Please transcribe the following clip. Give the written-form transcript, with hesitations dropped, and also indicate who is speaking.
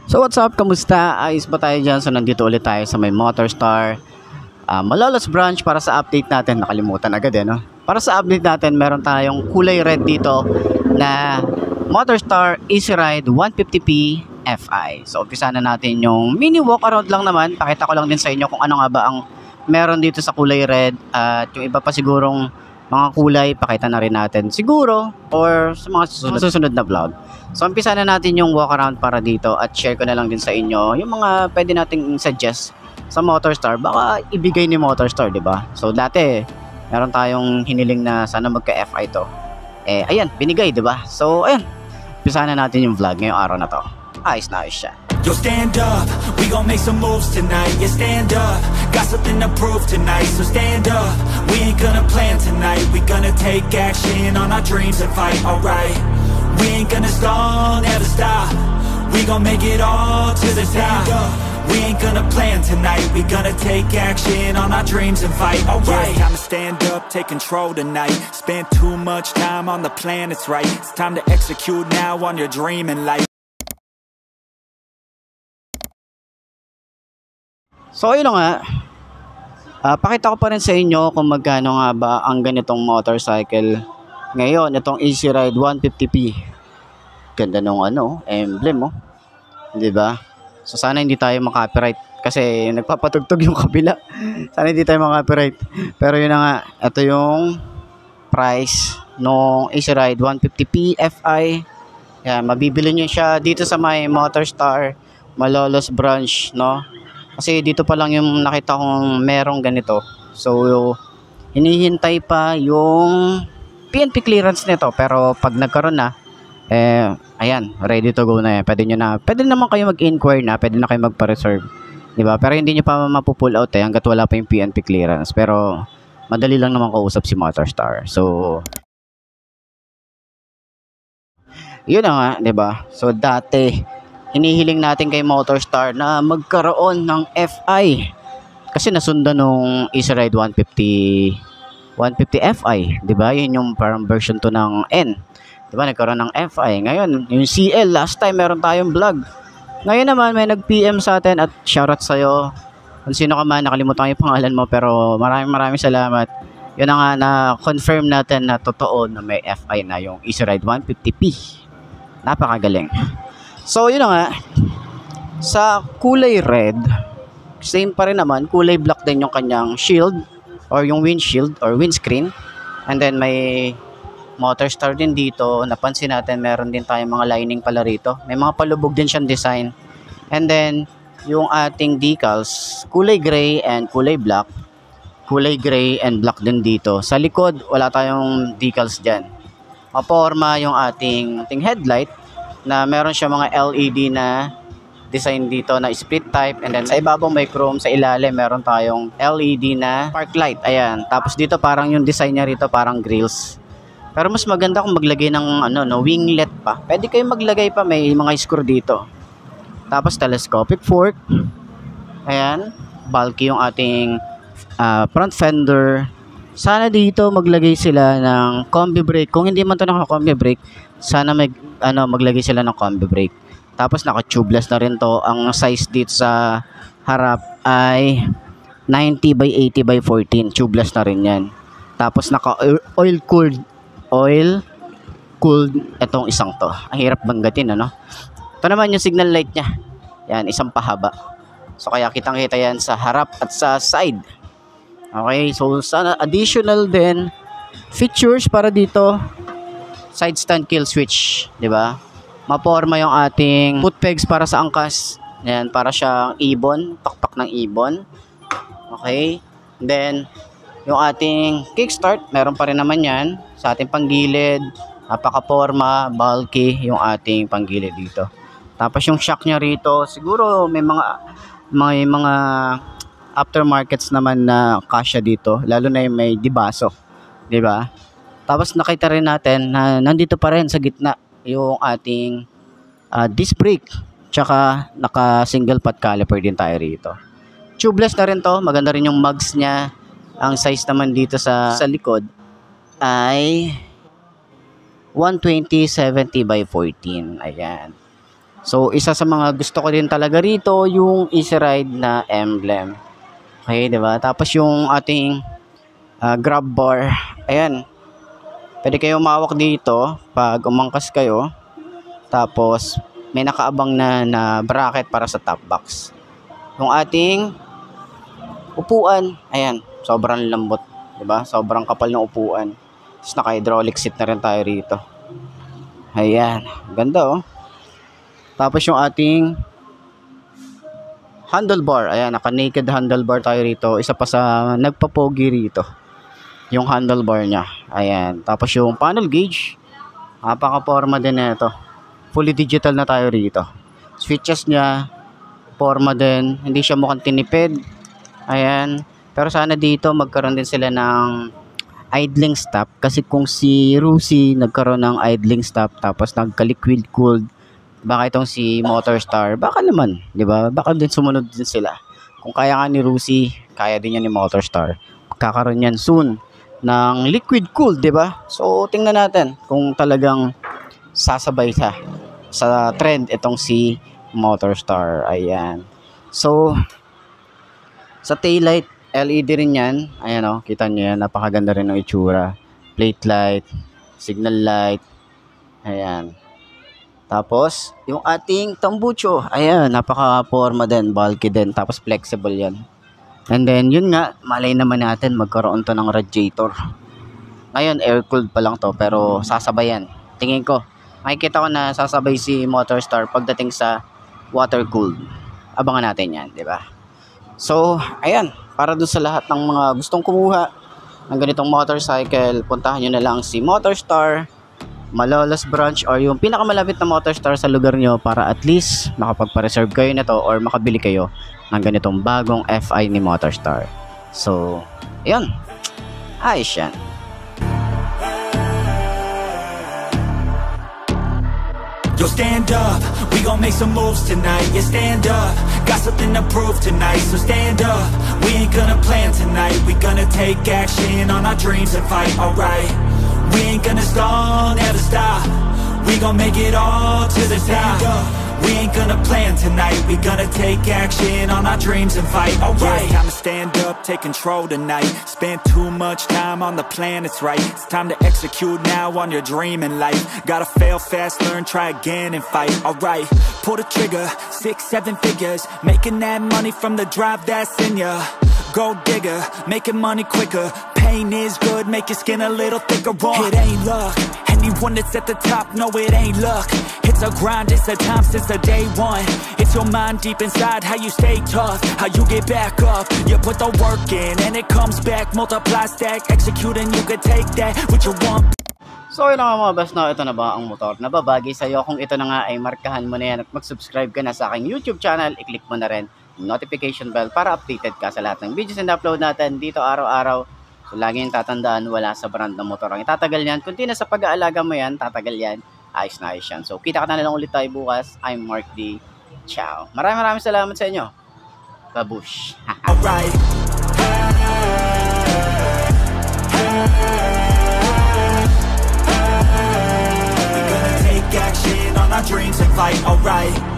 Speaker 1: So what's up? Kamusta? Ayos ba tayo dyan? So nandito ulit tayo sa may Motorstar Malolos branch para sa update natin. Nakalimutan agad no? Para sa update natin, meron tayong kulay red dito na Motorstar Easy Ride 150p Fi. So umpisa na natin yung mini walk around lang naman. Pakita ko lang din sa inyo kung ano nga ba ang meron dito sa kulay red. At yung iba pa sigurong mga kulay, pakita na rin natin siguro or sa mga susunod na vlog. So umpisa na natin yung walk around para dito at share ko na lang din sa inyo yung mga pwede nating suggest sa Motorstar. Baka ibigay ni Motorstar, di ba? So dati, meron tayong hiniling na sana magka-FI to. Ayan, binigay, di ba? So ayan, umpisa na natin yung vlog ngayong araw na to. Ayos na ayos siya.
Speaker 2: Yo, stand up, we gon' make some moves tonight. Yeah, stand up, got something to prove tonight. So stand up, we ain't gonna plan tonight. We gonna take action on our dreams and fight, alright. We ain't gonna stall, never stop. We gon' make it all to the top. We ain't gonna plan tonight. We gonna take action on our dreams and fight, alright. Yeah, time to stand up, take control tonight. Spend too much time on the plan, it's right. It's time to execute now on your dream and life.
Speaker 1: So ayun nga, pakita ko pa rin sa inyo kung magkano nga ba ang ganitong motorcycle ngayon, itong Easy Ride 150p. Ganda nung emblem mo, 'di ba? So sana hindi tayo makopyright kasi nagpapatugtog yung kabila. Sana hindi tayo makopyright. Pero yun na nga, ito yung price ng Easy Ride 150p Fi. Yan, mabibili niyo siya dito sa may Motorstar Malolos branch, no? Kasi dito pa lang yung nakita kong merong ganito. So, hinihintay pa yung PNP clearance nito. Pero pag nagkaroon na, ayan, ready to go na yan. Pwede naman kayo mag-inquire na, pwede na kayo magpa-reserve. Diba? Pero hindi nyo pa mapupull out hanggat wala pa yung PNP clearance. Pero, madali lang naman kausap si Motorstar. So, yun na nga, diba? So, dati, hinihiling natin kay Motorstar na magkaroon ng Fi kasi nasundan nung Easy Ride 150 Fi, 'di ba? Yun yung parang version 2 ng N. 'Di ba? Nagkaroon ng Fi. Ngayon, yung CL last time meron tayong vlog. Ngayon naman may nag-PM sa atin at shoutout sa iyo. Kung sino ka man, nakalimutan ko yung pangalan mo pero maraming salamat. Yun na nga na confirm natin na totoo na may Fi na yung Easy Ride 150p. Napakagaling. So yun na nga, sa kulay red, same pa rin naman, kulay black din yung kanyang shield or yung windshield or windscreen. And then may Motorstar din dito, napansin natin meron din tayong mga lining pala rito. May mga palubog din siyang design. And then yung ating decals, kulay gray and kulay black. Kulay gray and black din dito. Sa likod, wala tayong decals dyan. Maporma yung ating headlight na meron siya mga LED na design dito na split type, and then sa ibabaw may chrome, sa ilalim meron tayong LED na park light. Ayan, tapos dito parang yung design niya rito parang grills. Pero mas maganda kung maglagay ng winglet pa. Pwede kayong maglagay pa, may mga screw dito. Tapos telescopic fork. Ayan, bulky yung ating front fender. Sana dito maglagay sila ng combi brake. Kung hindi man to naka-combi brake, sana maglagay sila ng combi brake. Tapos naka-tubeless na rin to. Ang size dito sa harap ay 90 by 80 by 14. Tubeless na rin yan. Tapos naka-oil cooled itong isang to. Ang hirap banggatin, Ito naman yung signal light niya. Yan, isang pahaba. So kaya kitang-kita yan sa harap at sa side. Okay, so sana additional din features para dito. Side stand kill switch, 'di ba? Maporma yung ating foot pegs para sa angkas. Yan, para siyang ibon, pakpak ng ibon. Okay? Then yung ating kickstart, meron pa rin naman 'yan sa ating panggilid. Napaka-porma, bulky yung ating panggilid dito. Tapos yung shock niya rito, siguro may mga aftermarkets naman na kasya dito, lalo na yung may dibaso, 'di ba? Tapos nakita rin natin na nandito pa rin sa gitna yung ating disc brake, tsaka naka single pot caliper din tayo rito. Tubeless na rin to, maganda rin yung mugs niya. Ang size naman dito sa likod ay 120/70 by 14. Ayan. So, isa sa mga gusto ko din talaga rito, yung Easy Ride na emblem. Okay, di ba? Tapos yung ating grab bar. Ayan. Pwede kayo umawak dito pag umangkas kayo. Tapos, may nakaabang na bracket para sa top box. Yung ating upuan. Ayan. Sobrang lambot. Di ba? Sobrang kapal ng upuan. Tapos, naka-hydraulic seat na rin tayo rito. Ayan. Ganda oh. Tapos yung ating handlebar. Ayan, naka-naked handlebar tayo rito. Isa pa sa nagpapogi rito. Yung handlebar niya. Ayan. Tapos yung panel gauge. Napaka-forma din na ito. Fully digital na tayo rito. Switches niya. Forma din. Hindi siya mukhang tinipid. Ayan. Pero sana dito magkaroon din sila ng idling stop. Kasi kung si Rusi nagkaroon ng idling stop tapos nagka-liquid cooled, baka itong si Motorstar, baka naman, di ba? Baka din sumunod din sila. Kung kaya nga ni Rusi, kaya din yan ni Motorstar. Kakaroon yan soon ng liquid cooled, di ba? So, tingnan natin kung talagang sasabay sa trend itong si Motorstar. Ayan. So, sa taillight, LED rin yan. Ayan o, kita nyo yan. Napakaganda rin ng itsura. Plate light, signal light. Ayan. Tapos, yung ating tambucho, ayan, napaka-forma din, bulky din, tapos flexible yan. And then, yun nga, malay naman natin, magkaroon to ng radiator. Ngayon, air-cooled pa lang to, pero sasabayan. Tingin ko, makikita ko na sasabay si Motorstar pagdating sa water-cooled. Abangan natin yan, di ba? So, ayan, para doon sa lahat ng mga gustong kumuha ng ganitong motorcycle, puntahan nyo na lang si Motorstar Malolos branch or yung pinakamalapit na Motorstar sa lugar nyo para at least makapagpa-reserve kayo na to or makabili kayo ng ganitong bagong FI ni Motorstar. So, ayun. Ayos yan.
Speaker 2: Yo, stand up, we gon' make some moves tonight. Yeah, stand up, got something to prove tonight. So stand up, we ain't gonna plan tonight. We gonna take action on our dreams and fight, alright. We ain't gonna stall, never stop. We gon' make it all to the top. We ain't gonna plan tonight. We gonna take action on our dreams and fight. Alright, time to stand up, take control tonight. Spend too much time on the plan, it's right. It's time to execute now on your dream in life. Gotta fail fast, learn, try again and fight. Alright, pull the trigger, 6, 7 figures. Making that money from the drive that's in ya. Gold digger, making money quicker. Pain is good, make your skin a little thicker. It ain't luck, anyone that's at the top, no it ain't luck. It's a grind, it's a time since the day one. It's your mind deep inside, how you stay tough, how you get back up. You put the work in and it comes back. Multiply, stack, execute and you can take that what you want.
Speaker 1: So yun nga mga bas, no, ito na ba ang motor na babagay sa'yo? Kung ito na nga ay markahan mo na yan at mag-subscribe ka na sa aking YouTube channel, i-click mo na rin notification bell para updated ka sa lahat ng videos na upload natin dito araw-araw. So lagi yung tatandaan, wala sa brand ng motor ang itatagal yan. Kunti na sa pag-aalaga mo yan, tatagal yan. Ayos na ayos yan. So kita ka na lang ulit tayo bukas. I'm Mark D. Ciao. Maraming salamat sa inyo. Kabush.
Speaker 2: Alright. We're gonna take action on our dreams and fight. Alright.